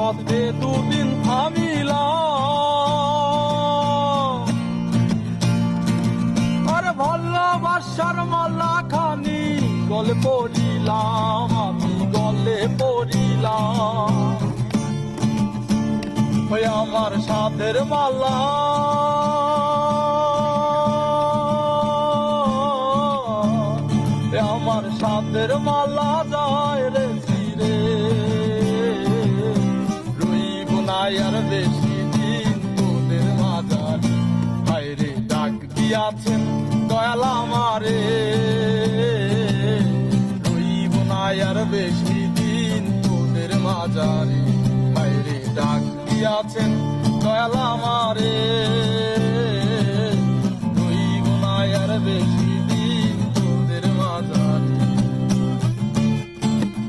পথে দুদিন থামিলাম, আরে ভালোবাসার মালা খানি গলে পড়িলাম, আমি গলে পড়িলাম। ওই আমার সাধের মালা, আমার সাধের মালা যায় রে ছিঁড়ে, রইব না আর বেশি দিন তোদের মাঝারে। হায়রে ডাক দিয়াছেন দয়াল আমারে, রইব না আর বেশি দিন তোদের মাঝারে। হায়রে ডাক দিয়াছেন দয়াল আমারে, রইব না আর বেশি